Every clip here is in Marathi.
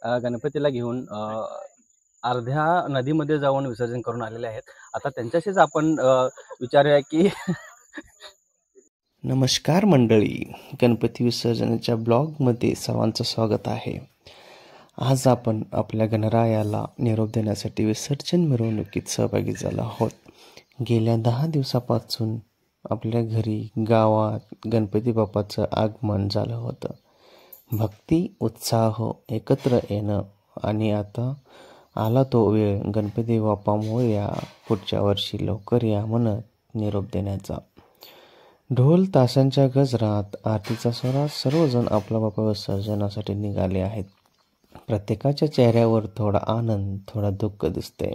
गणपतीला घेऊन अर्ध्या नदीमध्ये जाऊन विसर्जन करून आलेले आहेत. आता त्यांच्याशीच आपण विचारूया की नमस्कार मंडळी, गणपती विसर्जनाच्या ब्लॉगमध्ये सर्वांचं स्वागत आहे. आज आपण आपल्या गणरायाला निरोप देण्यासाठी विसर्जन मिरवणुकीत सहभागी झालो आहोत. गेल्या 10 दिवसापासून आपल्या घरी गावात गणपती बाप्पाचं आगमन झालं होतं. भक्ती, उत्साह एकत्र येणं आणि आता आला तो वेळ गणपती बाप्पा मोरया, पुढच्या वर्षी लवकर या म्हणत निरोप देण्याचा. ढोल ताशांच्या गजरात, आरतीचा स्वरात सर्वजण आपला बाप्पा विसर्जनासाठी निघाले आहेत. प्रत्येकाच्या चेहऱ्यावर थोडा आनंद, थोडा दुःख दिसते.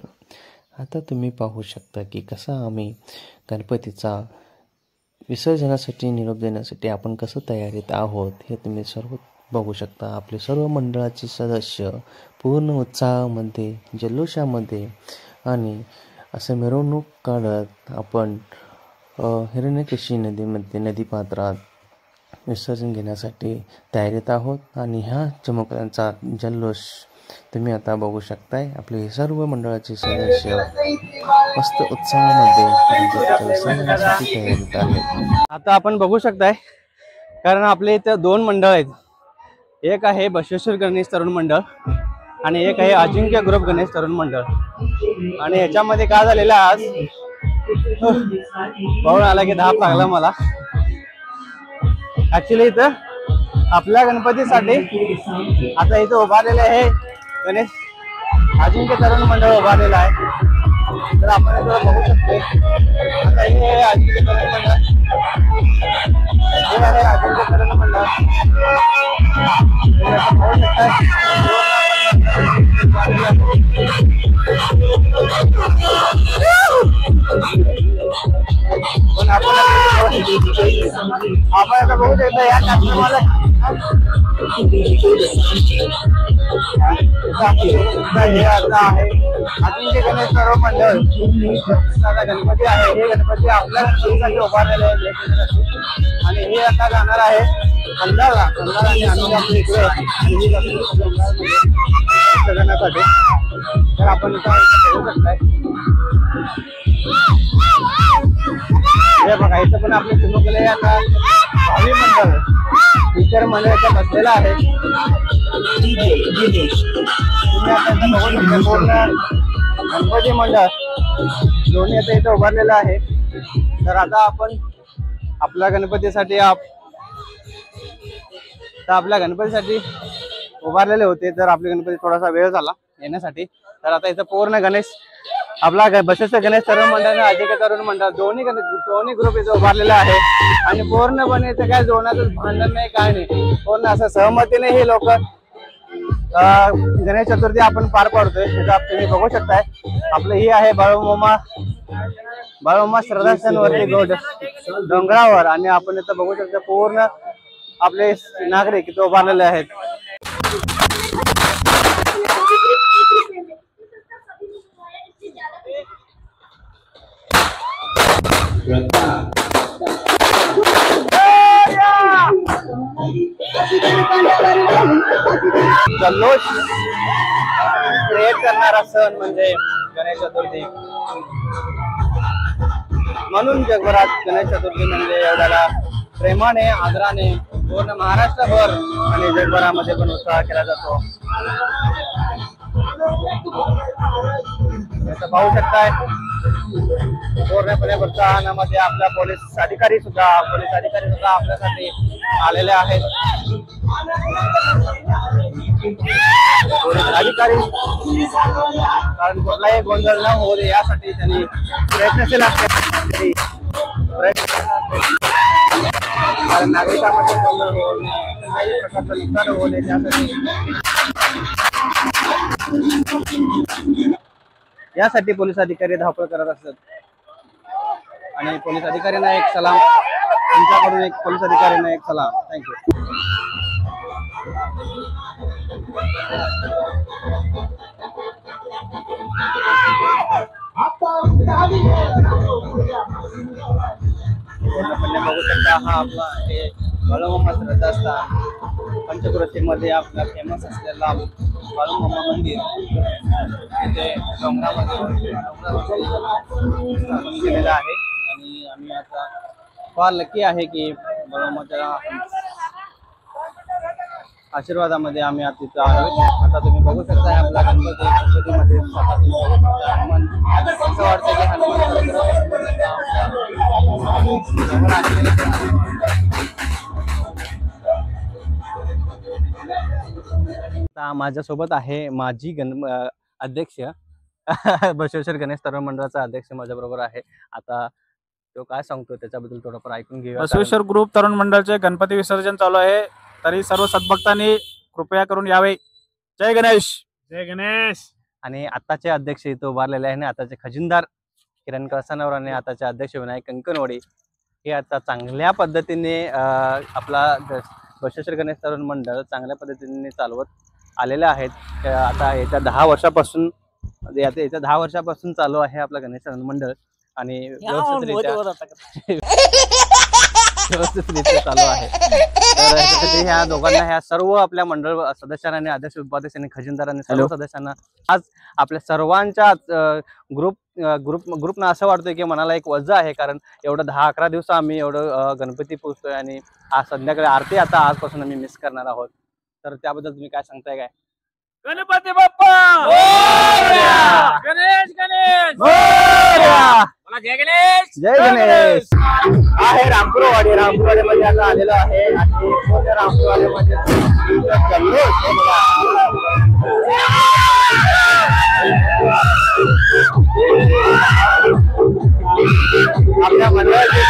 आता तुम्ही पाहू शकता की कसा आम्ही गणपतीचा विसर्जनासाठी निरोप देण्यासाठी आपण कसं तयारीत आहोत हे तुम्ही सर्व बघू शकता. आपले सर्व मंडळाचे सदस्य पूर्ण उत्साहामध्ये, जल्लोषामध्ये आणि असं मिरवणूक काढत आपण हिरण्यकेशी नदीमध्ये, नदीपात्रात विसर्जन घेण्यासाठी तयारीत आहोत. आणि ह्या चमकल्यांचा जल्लोष तुम्ही आता बघू शकताय. आपले सर्व मंडळाचे सदस्य मस्त उत्साहामध्ये विसर्जनासाठी तयारीत आहेत. आता आपण बघू शकताय, कारण आपले इथं 2 मंडळ आहेत. एक आहे बसवेश्वर गणेश तरुण मंडळ आणि एक आहे अजिंक्य ग्रुप गणेश तरुण मंडळ. आणि ह्याच्यामध्ये काय झालेलं आज पाहून आला की धाप लागला मला. ऍक्च्युली इथं आपल्या गणपतीसाठी आता इथं उभारलेले आहे गणेश अजिंक्य तरुण मंडळ उभारलेलं आहे. तर आपण इथं बघू शकतो, आता हे अजिंक्य तरुण मंडळ, हे आहे अजिंक्य तरुण मंडळ. पाहू शकताय पण आपण आता बघू शकतो या कार्यक्रमाला हे आता आहे अजिंक्य गणेश तरुण मंडळ. आता गणपती आहे, हे गणपती आपल्या गणपतीसाठी उभारलेले आहे आणि हे आता जाणार आहे खंडाळा आणि आम्ही आपल्या इकडे विसर्जनासाठी. तर आपण इथं बघू शकताय, हे बघा इथं पण आपले चिमुकले आता भावी मंडळ टीचर मंडळ इथं बसलेला आहे. तुम्ही आता इथं बघू शकता पूर्ण गणपती मंडळ दोन्ही आता इथं उभारलेलं आहे. तर आता आपण आपल्या गणपतीसाठी उभारलेले होते. तर आपले गणपती थोडासा वेळ झाला येण्यासाठी. तर आता इथं पूर्ण गणेश आपला बसवेश्वर गणेश तरुण मंडळ आणि अजिंक्य तरुण मंडळ दोन्ही ग्रुप इथे उभारलेला आहे. आणि पूर्णपणे इथे काय जोडण्याचं भांडण नाही, काय नाही, पूर्ण असं सहमतीने हे लोक गणेश चतुर्थी आपण पार पाडतोय. तुम्ही बघू शकताय आपलं ही आहे बाळूमामा श्रद्धास्थानवरती डोंगरावर. आणि आपण इथं बघू शकता पूर्ण आपले नागरिक इथे उभारलेले आहेत. जल्लोष क्रिएट करणारा सण म्हणजे गणेश चतुर्थी. म्हणून जगभरात गणेश चतुर्थी म्हणजे एवढ्याला प्रेमाने, आदराने पूर्ण महाराष्ट्रभर आणि जगभरामध्ये पण उत्साह केला जातो. पाहू शकताय पूर्णपणे प्रोत्साहनामध्ये आपल्या पोलीस अधिकारी सुद्धा आपल्यासाठी आलेले आहेत. पोलीस अधिकारी कारण कुठलाही गोंधळ न होऊ दे यासाठी त्यांनी प्रयत्नशील असते. कारण नागरिकांमध्ये गोंधळ होऊ नये, कुठल्याही प्रकारचं नुकसान होऊ नये यासाठी पोलीस अधिकारी धावपळ करत असतात. आणि पोलीस अधिकाऱ्यांना एक सलाम, तुमच्याकडून एक पोलीस अधिकाऱ्यांना एक सलाम. थँक्यू. पूर्णपणे बघू शकता हा आपला हे बाळूमामा श्रद्धास्थान पंचक्रोशीमध्ये आपला फेमस असलेला बाळूमामा मंदिर इथे डोंगरामध्ये केलेलं आहे आणि आम्ही आता फार लकी आहे की बाळूमामाच्या आशीर्वादामध्ये आम्ही आता तिथं आलो. आता तुम्ही बघू शकता आपला गणपतीमध्ये हनुमान असं वाटतं की आता माझ्यासोबत आहे माजी अध्यक्ष बसवेश्वर गणेश तरुण मंडळाचा अध्यक्ष माझ्या बरोबर आहे. आता तो काय सांगतो त्याच्याबद्दल थोडंफार ऐकून घेऊया. बसवेश्वर ग्रुप तरुण मंडळाचे गणपती विसर्जन चालू आहे, तरी सर्व सद्भक्तांनी कृपया करून यावे. जय गणेश. जय गणेश. आणि आताचे अध्यक्ष इथे उभारलेले आहे आणि आताचे खजिनदार किरण कळसानवर आणि आताचे अध्यक्ष विनायक कंकणवाडी हे आता चांगल्या पद्धतीने आपला बसवेश्वर गणेश तरुण मंडळ चांगल्या पद्धतीने चालवत आलेले आहेत. आता येत्या 10 वर्षापासून येत्या 10 वर्षापासून चालू आहे आपला गणेश तरुण मंडळ आणि व्यवस्थितरित्या चालू आहे. तर याच्यासाठी ह्या दोघांना ह्या सर्व आपल्या मंडळ सदस्यांना आणि अध्यक्ष उपाध्यक्षांनी खजिनदारांनी सर्व सदस्यांना आज आपल्या सर्वांच्या ग्रुपनं असं वाटतंय की मनाला एक वजा आहे, कारण एवढं 10-11 दिवस आम्ही एवढं गणपती पोचतोय आणि आज संध्याकाळी आरती आता आजपासून आम्ही मिस करणार आहोत. तर त्याबद्दल तुम्ही काय सांगताय? काय गणपती बाप्पा गणेश गणेश जय गणेश. जय गणेश. आहे रामपूरवाडी मध्ये आता आलेलो आहे आणि रामपूरवाडी मध्ये आपल्या मंडळाचे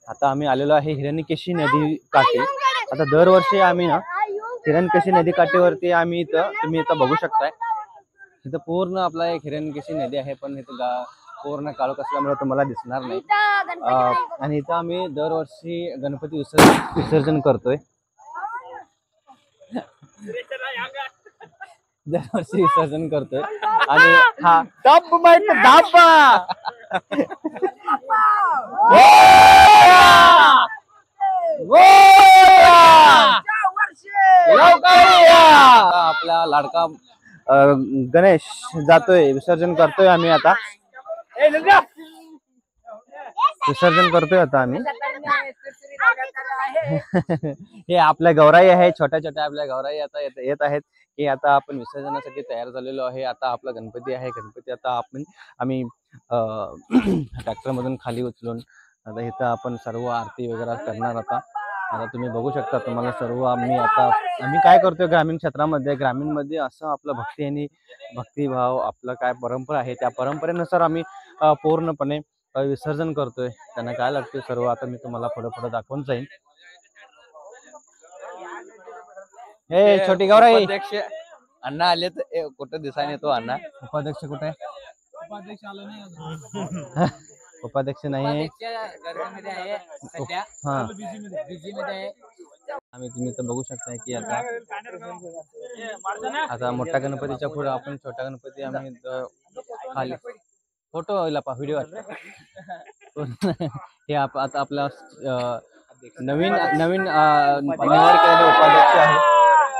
आता आम्ही आलेलो आहे हिरण्यकेशी नदी काठी. आता दरवर्षी आम्ही ना हिरण्यकेशी नदी काठीवरती आम्ही इथं तुम्ही इथं बघू शकताय. इथं पूर्ण आपला एक हिरण्यकेशी नदी आहे, पण इथं पूर्ण काळोख असल्यामुळे तुम्हाला दिसणार नाही. आणि इथं आम्ही दरवर्षी गणपती विसर्जन करतोय. दरवर्षी विसर्जन करतोय आणि हा आपला लाडका गणेश जातोय, विसर्जन करतोय आम्ही आता. विसर्जन करतोय आता आम्ही. हे आपल्या गौराई आहे, छोट्या छोट्या आपल्या गौराई आता येत आहेत की आता आपण विसर्जनासाठी तयार झालेलो आहे. आता आपला गणपती आहे. गणपती आता आम्ही ट्रॅक्टर मधून खाली उचलून आता इथं आपण सर्व आरती वगैरे करणार. आता तुम्ही बघू शकता, तुम्हाला सर्व आम्ही काय करतोय ग्रामीण मध्ये असं आपलं भक्ती आणि भक्तिभाव आपलं काय परंपरा आहे त्या परंपरेनुसार आम्ही पूर्णपणे विसर्जन करतोय. त्यांना काय लागतंय सर्व आता मी तुम्हाला पुढे दाखवून जाईन. हे छोटी गौराई अण्णा आले तर कुठं दिसायला येतो अण्णा. उपाध्यक्ष कुठे आहे? उपाध्यक्ष नाही. हा आम्ही तुम्ही तर बघू शकताय की आता मोठ्या गणपतीच्या पुढे आपण छोटा गणपती आम्ही खाली फोटो व्हिडिओ हे आता आपला नवीन नवीन निवड केलेले उपाध्यक्ष आहे.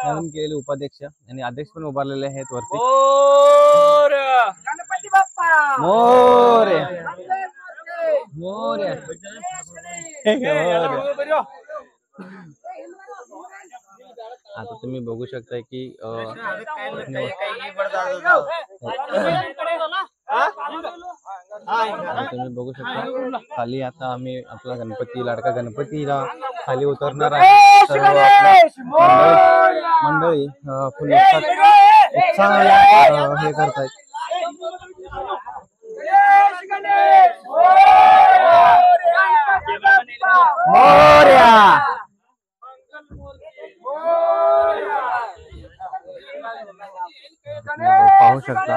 नवीन केलेले उपाध्यक्ष आणि अध्यक्ष पण उभारलेले आहेत वरती. गणपती बाप्पा मोरया मोरया. आता तुम्ही बघू शकताय की तुम्ही बघू शकता खाली आता आम्ही आपला गणपती लाडका गणपतीला खाली उतरणार आहे. सर्व मंडळी फुल उत्साहाने हे करतायत. मोरया पाहू शकता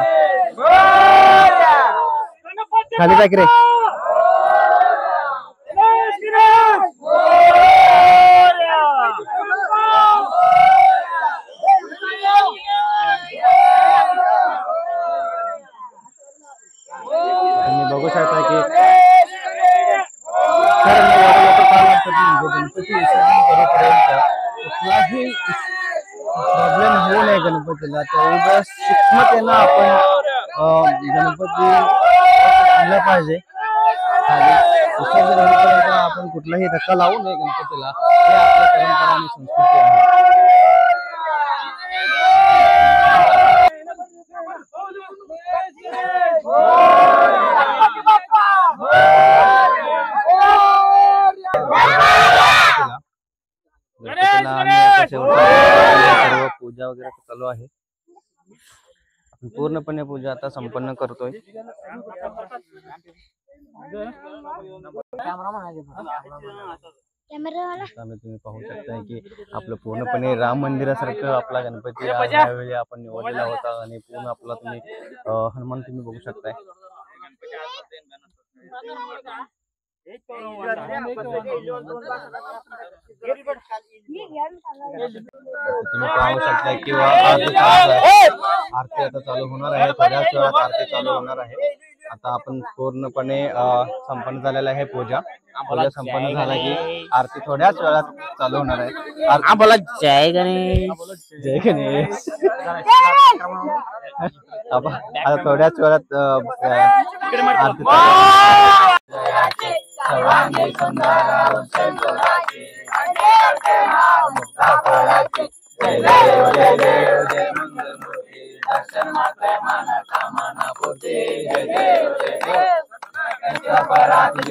खाली जाय की रे. तुम्ही बघू शकता की गणपती विसर्जन करेपर्यंत कुठलाही प्रॉब्लेम होऊ नये गणपतीला. तेवढं सूक्ष्मतेनं आपण गणपती आणला पाहिजे. विसर्जन होईपर्यंत आपण कुठलाही धक्का लावू नये गणपतीला. हे आपल्या परंपरा आणि संस्कृती आहे. सर्व पूजा वगैरे चालू आहे. आपण पूर्णपणे पूजा आता संपन्न करतोय. तुम्ही पाहू शकताय की आपलं पूर्णपणे राम मंदिरासारखं आपला गणपती यावेळी आपण निवडलेला होता आणि पूर्ण आपला तुम्ही हनुमान तुम्ही बघू शकताय. तुम्ही पाहू शकता किंवा आरती आता चालू होणार आहे. थोड्याच वेळात आरती चालू होणार आहे. आता आपण पूर्णपणे संपन्न झालेला आहे. पूजा संपन्न झाला की आरती थोड्याच वेळात चालू होणार आहे. बोला जय गणेश जय गणेश. आता थोड्याच वेळात आरती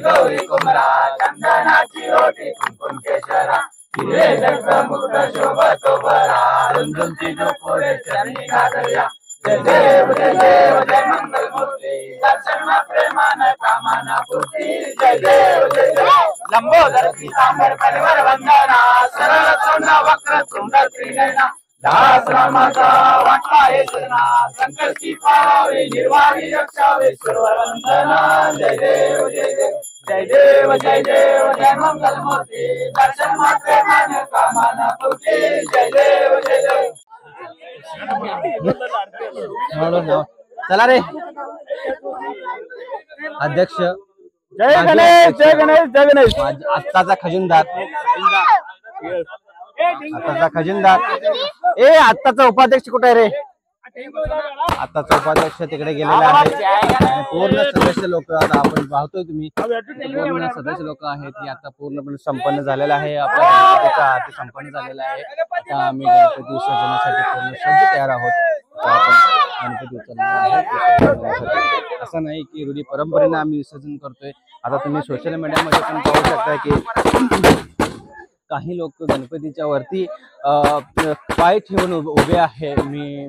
गौरी कुमरा चंदनाची ओटी कुंकुम केशरा हिरे जगमुक्त शोभतो बरा रुंदुंची जोपुरे चरणी घालूया. जय देव जय देव जय मंगल मूर्ती दर्शन प्रेमान कामना पूर्ती. जय देव जय देव. लंबोदर पीतांबर परिवार वंदना सरळ सोंडा वक्र तुंड त्रिनयना दास रामाचा वाटला हे सना संकल्पी पावे निर्वाणी रक्षावे सुरवर वंदना. जय देव जय देव जय देव जय देव जय मंगल मूर्ती दर्शन मात्रे मान कामना पूर्ती. जय देव जय देव. चला रे अध्यक्ष. जय गणेश जय गणेश जय गणेश. आत्ताचा खजिनदार आत्ताचा उपाध्यक्ष कुठे आहे रे? आत्ताचा उपाध्यक्ष तिकडे गेलेला आहे. पूर्ण सदस्य लोक आता आपण पाहतोय तुम्ही पूर्ण सदस्य लोक आहेत की आता पूर्णपणे संपन्न झालेला आहे. आपल्या गणपतीचा आरती संपन्न झालेला आहे. आता आम्ही गणपती विसर्जनासाठी पूर्ण सज्ज तयार आहोत. आपण गणपती विसर्जनासाठी असं नाही की रूढी परंपरेने आम्ही विसर्जन करतोय. आता तुम्ही सोशल मीडियामध्ये पण पाहू शकता की काही लोक गणपतीच्या वरती पाय ठेवून उभे आहे. मी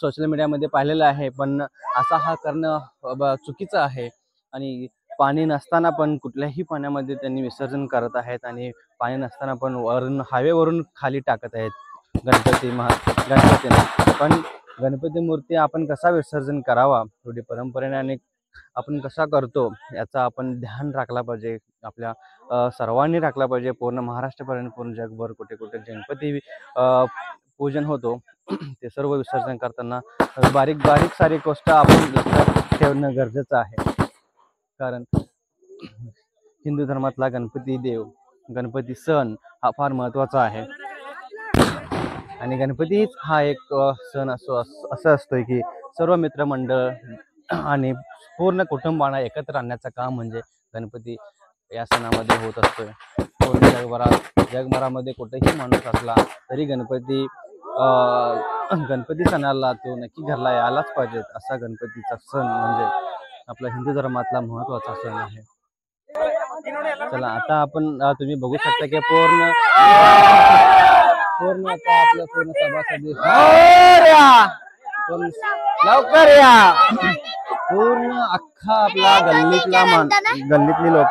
सोशल मीडियामध्ये पाहिलेलं आहे. पण असा हा करणं चुकीचं आहे. आणि पाणी नसताना पण कुठल्याही पाण्यामध्ये त्यांनी विसर्जन करत आहेत आणि पाणी नसताना पण वरून हायवेवरून खाली टाकत आहेत. गणपतीने पण गणपती मूर्ती आपण कसा विसर्जन करावा थोडी परंपरेने आणि आपण कसा करतो याचा आपण ध्यान राखला पाहिजे. आपल्या सर्वांनी राखला पाहिजे. पूर्ण महाराष्ट्रपर्यंत पूर्ण जगभर कुठे कुठे गणपती पूजन होतो ते सर्व विसर्जन करताना बारीक बारीक सारी गोष्ट आपण लक्षात ठेवणं गरजेचं आहे. कारण हिंदू धर्मातला गणपती देव गणपती सण हा फार महत्त्वाचा आहे. आणि गणपती हा एक सण असं असतोय की सर्व मित्रमंडळ आणि पूर्ण कुटुंबांना एकत्र आणण्याचं काम म्हणजे गणपती या सणामध्ये होत असतोय. पूर्ण जगभरामध्ये कुठेही माणूस असला तरी गणपती सणाला तो नक्की घरला यायलाच पाहिजेत. असा गणपतीचा सण म्हणजे आपला हिंदू धर्मातला महत्त्वाचा सण आहे. चला आता आपण तुम्ही बघू शकता की पूर्ण आता आपलं पूर्ण सभासदी लवकर या. पूर्ण अख्खा आपला गल्लीतली लोक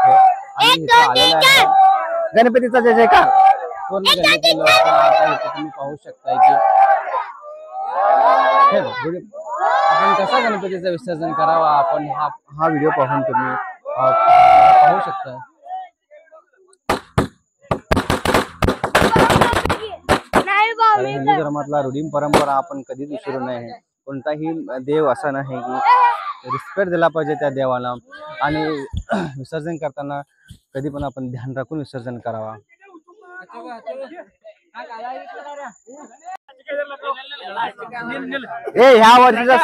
आलेला आहे. गणपतीचा जय जयकार. पूर्ण गल्लीतली लोक तुम्ही पाहू शकताय की आपण कसा गणपतीचं विसर्जन करावा आपण हा व्हिडिओ पाहून तुम्ही पाहू शकता. हिंदू धर्मातला रूढी परंपरा आपण कधीच विसरू नये. कोणताही देव असा नाही की रिस्पेक्ट दिला पाहिजे त्या देवाला आणि विसर्जन करताना कधी पण आपण ध्यान राखून विसर्जन करावा. ह्या वर्षीचा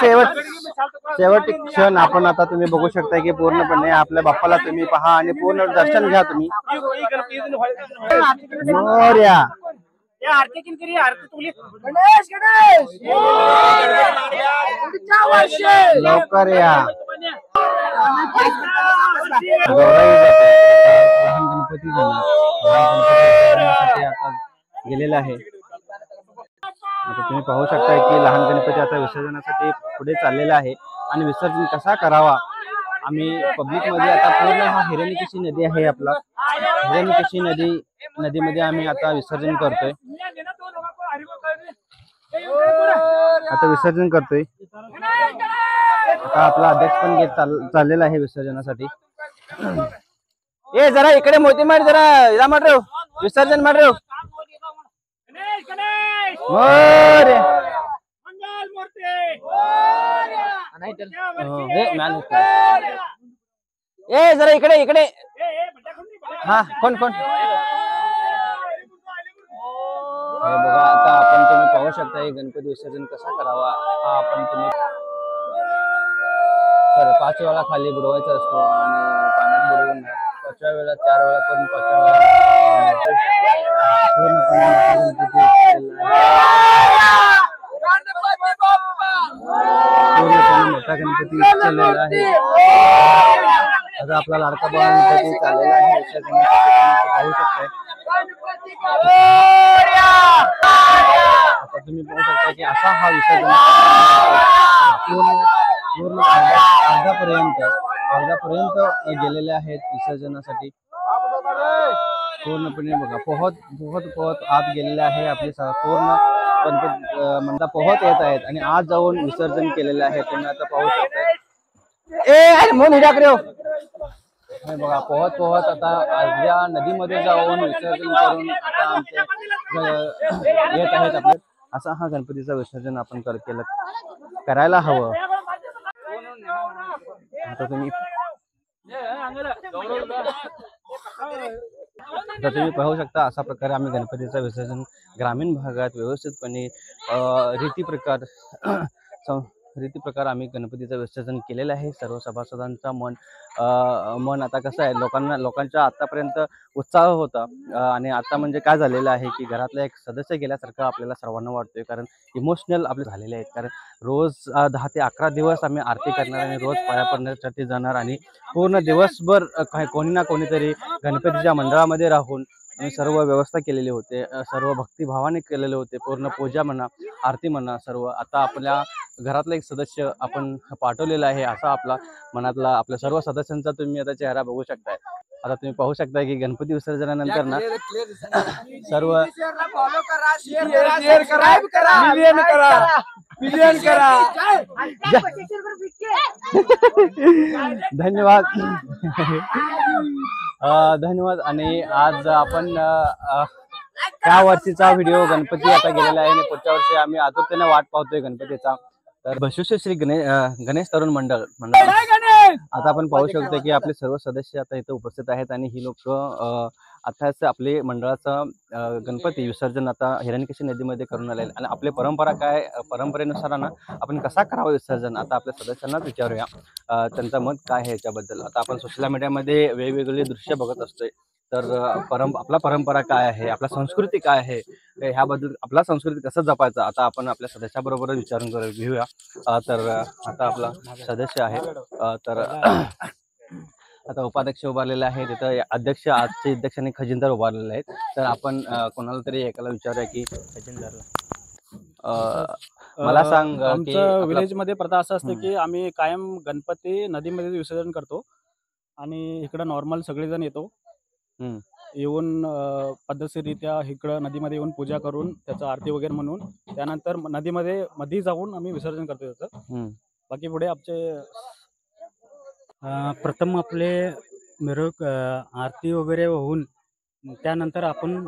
शेवट क्षण आपण आता तुम्ही बघू शकता की पूर्णपणे आपल्या बाप्पाला तुम्ही पहा आणि पूर्ण दर्शन घ्या तुम्ही. मोरया लवकर या. गणपती आता गेलेला आहे. आता तुम्ही पाहू शकता की लहान गणपती आता विसर्जनासाठी पुढे चाललेला आहे. आणि विसर्जन कसा करावा आम्ही पब्लिक मध्ये आता पूर्ण हा हिरण्यकेशी नदी आहे आपला हिरण्यकेशी नदीमध्ये आम्ही आता विसर्जन करतोय. आता आपला अध्यक्ष पण चाललेला आहे विसर्जनासाठी. जरा इकडे मोती मार जरा मार विसर्जन मार जरा इकडे हा कोण बघा आता आपण तुम्ही पाहू शकता गणपती विसर्जन कसा करावा हा आपण तुम्ही 5 वेळा खाली बुडवायचा असतो आणि पाण्यात बुडवून 5व्या वेळा 4 वेळा करून 5व्या वेळा मोठा गणपती चाललेला आहे. आता आपला लाडका गणपती चाललेला आहे. पाहू शकताय आता तुम्ही पाहू शकता की असा हा विसर्जन पूर्ण अर्ध्यापर्यंत गेलेले आहेत विसर्जनासाठी. पूर्णपणे बघा पोहत आत गेलेले आहे. आपले पूर्ण गणपती म्हणता पोहत येत आहेत आणि आज जाऊन विसर्जन केलेले आहे. तुम्ही आता पाहू शकता बघा पोहत आता अर्ध्या नदीमध्ये जाऊन विसर्जन करून आता आमचे येत आहेत आपले. असा हा गणपतीचा विसर्जन आपण करायला हवं. आता तुम्ही पाहू शकता अशा प्रकारे आम्ही गणपतीचं विसर्जन ग्रामीण भागात व्यवस्थितपणे रीतीप्रकार आम्ही गणपतीचं विसर्जन केलेलं आहे. सर्व सभासदांचा मन आता कसं आहे लोकांच्या आतापर्यंत उत्साह होता आणि आता म्हणजे काय झालेलं आहे की घरातला एक सदस्य गेल्यासारखं आपल्याला सर्वांना वाटतोय. कारण इमोशनल आपले झालेले आहेत. कारण रोज 10 ते 11 दिवस आम्ही आरती करणार आणि रोज पाया पडण्यासाठी जाणार आणि पूर्ण दिवसभर कोणी ना कोणीतरी गणपतीच्या मंडळामध्ये राहून आम्ही सर्व व्यवस्था केलेली होते, सर्व भक्तिभावाने केलेले होते. पूर्ण पूजा म्हणा, आरती म्हणा, सर्व. आता आपल्या घरातला एक सदस्य आपण पाठवलेला आहे, असा आपला मनातला आपल्या सर्व सदस्यांचा तुम्ही आता चेहरा बघू शकताय. आता तुम्ही पाहू शकता की गणपती विसर्जनानंतर ना सर्व धन्यवाद. धन्यवाद. आणि आज आपण त्या वर्षीचा व्हिडिओ गणपती आता गेलेला आहे आणि पुढच्या वर्षी आम्ही आतुरतेने वाट पाहतोय गणपतीचा. तर बसवेश्वर श्री गणेश तरुण मंडळ आता आपण पाहू शकतो की आपले सर्व सदस्य आता इथे उपस्थित आहेत आणि ही लोक आताच आपले मंडळाचं गणपती विसर्जन आता हिरण्यकेशी नदीमध्ये करून आले. आणि आपली परंपरा काय, परंपरेनुसार ना आपण कसा करावं विसर्जन, आता आपल्या सदस्यांनाच विचारूया त्यांचं मत काय आहे याच्याबद्दल. आता आपण सोशल मीडियामध्ये वेगवेगळे दृश्य बघत असतोय. तर आपला परंपरा काय आहे, आपला संस्कृती काय आहे, ह्याबद्दल आपला संस्कृती कसं जपायचा आता आपण आपल्या सदस्याबरोबर विचारून घेऊया. तर आता आपला सदस्य आहे, तर आता उपाध्यक्ष उभारलेले आहे तिथं, अध्यक्ष आजचे अध्यक्ष आणि खजिनदार उभारलेले आहेत. तर आपण कोणाला तरी एकाला विचारूया की खजिनदारला मला सांग की आमच्या विलेज मध्ये प्रथा असं असते की आम्ही कायम गणपती नदीमध्ये विसर्जन करतो आणि इकडं नॉर्मल सगळेजण येतो. येऊन पद्धतशीररित्या इकडं नदीमध्ये येऊन पूजा करून त्याचं आरती वगैरे म्हणून त्यानंतर नदीमध्ये मध्ये जाऊन आम्ही विसर्जन करतो त्याचं. बाकी पुढे आमचे प्रथम आपले मिरवणूक आरती वगैरे होऊन त्यानंतर आपण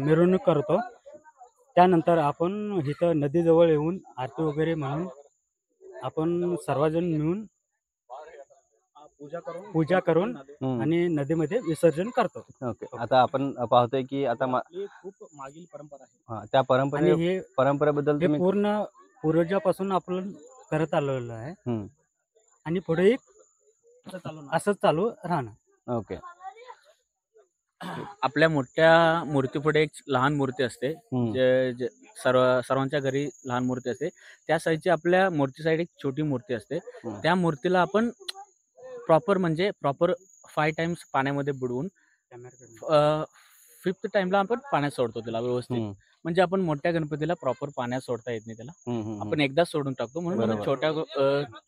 मिरवणूक करतो. त्यानंतर आपण इथं नदीजवळ येऊन आरती वगैरे म्हणून आपण सर्वजण मिळून पूजा करून आणि नदीमध्ये विसर्जन करतो. ओके. आता आपण पाहतोय की आता खूप मागील परंपरा आहे. त्या आणि हे परंपरेबद्दल तुम्ही पूर्ण पूर्वजापासून आपण करत आलेलं आहे आणि पुढे असंच चालू राहणार. ओके. आपल्या मोठ्या मूर्तीपुढे एक लहान मूर्ती असते, जे सर्वांच्या घरी लहान मूर्ती असते. त्या साईडची आपल्या मूर्ती साईड एक छोटी मूर्ती असते. त्या मूर्तीला आपण प्रॉपर 5 टाइम्स पाण्यामध्ये बुडवून 5th टाइमला आपण पाण्यात सोडतो त्याला व्यवस्थित. म्हणजे आपण मोठ्या गणपतीला प्रॉपर पाण्यात सोडता येत नाही त्याला, आपण एकदाच सोडून टाकतो. म्हणून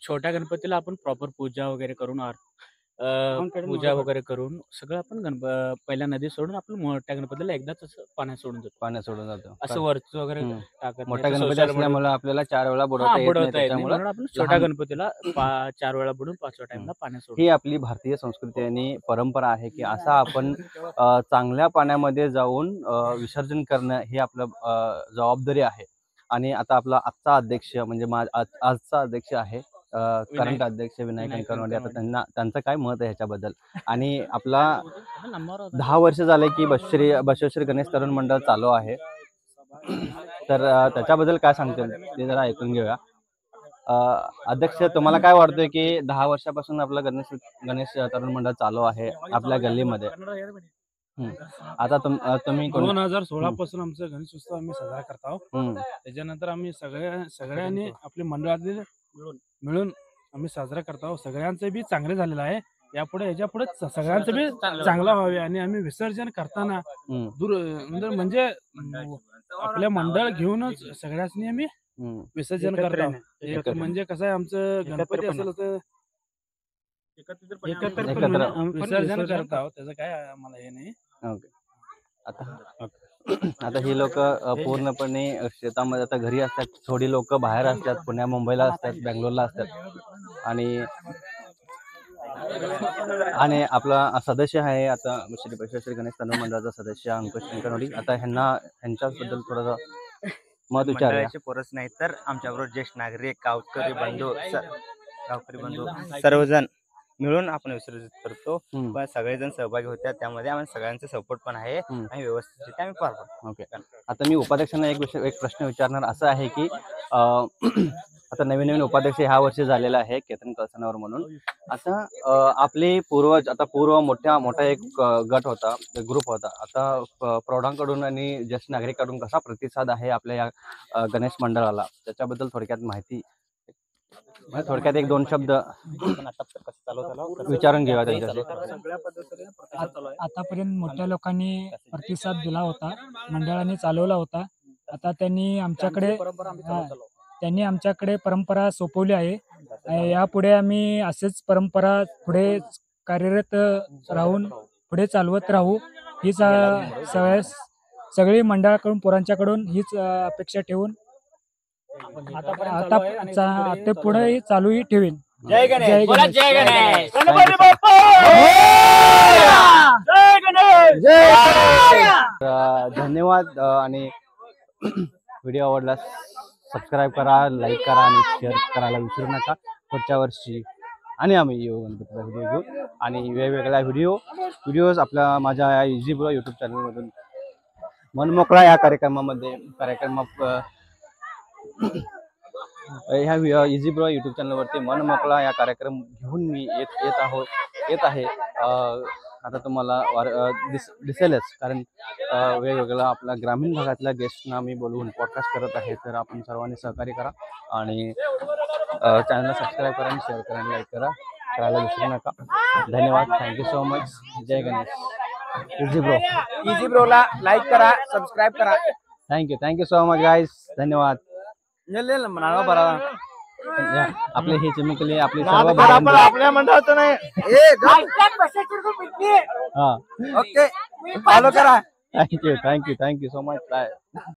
छोट्या गणपतीला आपण प्रॉपर पूजा वगैरे करून पूजा वगैरे करून सगळं आपण पहिल्या नदी सोडून आपण मोठ्या गणपतीला एकदाच पाण्यात सोडून जातो. असं वरचं वगैरे टाकत मोठ्या गणपती असल्यामुळे आपल्याला 4 वेळा बुडवता येत नाही. म्हणून आपण छोट्या गणपतीला 4 वेळा बुडून 5व्या टाइमला पाण्यात सोडतो. ही आपली भारतीय संस्कृती आणि परंपरा आहे की असा आपण चांगल्या पाण्यामध्ये जाऊन विसर्जन करणं हे आपलं जबाबदारी आहे. आणि आता आपला आजचा अध्यक्ष म्हणजे आजचा अध्यक्ष आहे करंट अध्यक्ष विनायक अंकनवाडी. आता त्यांचं काय मत आहे ह्याच्याबद्दल. आणि आपला 10 वर्ष झाले की बसवेश्वर गणेश तरुण मंडळ चालू आहे. तर त्याच्याबद्दल काय सांगतील ते जरा ऐकून घेऊया. अध्यक्ष, तुम्हाला काय वाटतंय की 10 वर्षापासून आपलं गणेश तरुण मंडळ चालू आहे आपल्या गल्लीमध्ये? आता तुम्ही 2016 पासून आमचं गणेश उत्सव आम्ही साजरा करतो. त्याच्यानंतर आम्ही सगळ्यांनी आपले मंडळातील मिळून आम्ही साजरा करतो. सगळ्यांचं बी चांगले झालेलं आहे. यापुढे सगळ्यांचं बी चांगलं व्हावे. आणि आम्ही विसर्जन करताना म्हणजे आपल्या मंडळ घेऊनच सगळ्यांनी आम्ही विसर्जन करतो. म्हणजे कसं आहे, आमचं गणपती असेल तर एकत्र विसर्जन करतो. त्याचं काय आम्हाला हे नाही. आता ही लोक पूर्णपणे शेतामध्ये आता घरी असतात. थोडी लोक बाहेर असतात, पुण्या मुंबईला असतात, बेंगलोरला असतात. आणि आपला सदस्य आहे आता श्री बसवेश्वर गणेश तरुण मंडळाचा सदस्य अंकुश अंकनवाडी. आता ह्यांच्याबद्दल थोडंसं मत विचार. पोरच नाही तर आमच्याबरोबर ज्येष्ठ नागरिक गावकरी बंधू सर्वजण मिळून आपण विसर्जित करतो. पण सगळेजण सहभागी होत्या त्यामध्ये. आम्हाला सगळ्यांचा सपोर्ट पण आहे आणि व्यवस्थित आम्ही पार पडतो. ओके. आता मी उपाध्यक्षांना एक प्रश्न विचारणार. असं आहे की आता नवीन उपाध्यक्ष ह्या वर्षी झालेला आहे केतन कळसनावर म्हणून. आता आपले पूर्वज आता मोठा एक गट होता, ग्रुप होता. आता प्रौढांकडून आणि ज्येष्ठ नागरिकांकडून कसा प्रतिसाद आहे आपल्या या गणेश मंडळाला, त्याच्याबद्दल थोडक्यात माहिती. म्हणजे थोडक्यात एक दोन शब्द विचारून घेऊया त्यांच्याशी. सगळ्या पद्धतीने प्रतिसाद चालू आहे. आतापर्यंत मोठ्या लोकांनी प्रतिसाद दिला होता, मंडळाने चालवला होता. आता त्यांनी आमच्याकडे परंपरा आम्ही चालवत आलो. त्यांनी आमच्याकडे परंपरा सोपवली आहे. यापुढे आम्ही असेच परंपरा पुढे कार्यरत राहून पुढे चालवत राहू. हीच सगळी मंडळाकडून पोरांच्याकडून हीच अपेक्षा ठेवून आता पुढे चालूही ठेवीन. जय गणेश. बोला जय Ganesh. Thank you, Ganpati sir. बाप्पा जय गणेश. धन्यवाद आणि व्हिडिओ आवडल्यास सबस्क्राईब करा, लाईक करा आणि शेअर करायला विसरू नका. पुढच्या वर्षी आणि आम्ही येऊ गणपतीचा व्हिडिओ घेऊ आणि वेगवेगळ्या व्हिडिओज आपल्या माझ्या इझी ब्रो यूट्यूब चॅनलमधून मनमोकळा या ह्या इझी ब्रो यूट्यूब चॅनलवरती मनमोकळा या कार्यक्रम घेऊन मी येत आहे. आता तुम्हाला दिसेलच, कारण वेगवेगळ्या आपल्या ग्रामीण भागातल्या गेस्टना मी बोलवून पॉडकास्ट करत आहे. तर आपण सर्वांनी सहकार्य करा आणि चॅनलला सबस्क्राईब करा आणि शेअर करा आणि लाईक करायला विसरू नका. धन्यवाद. Thank you so much. जय गणेश. इझी ब्रोला लाईक करा, सबस्क्राईब करा. Thank you so much guys. धन्यवाद. म्हणाला बरा आपले हे चिमकले आपले आपल्या मंडळाचं नाही. हा ओके फॉलो करा. Thank you so much. बाय.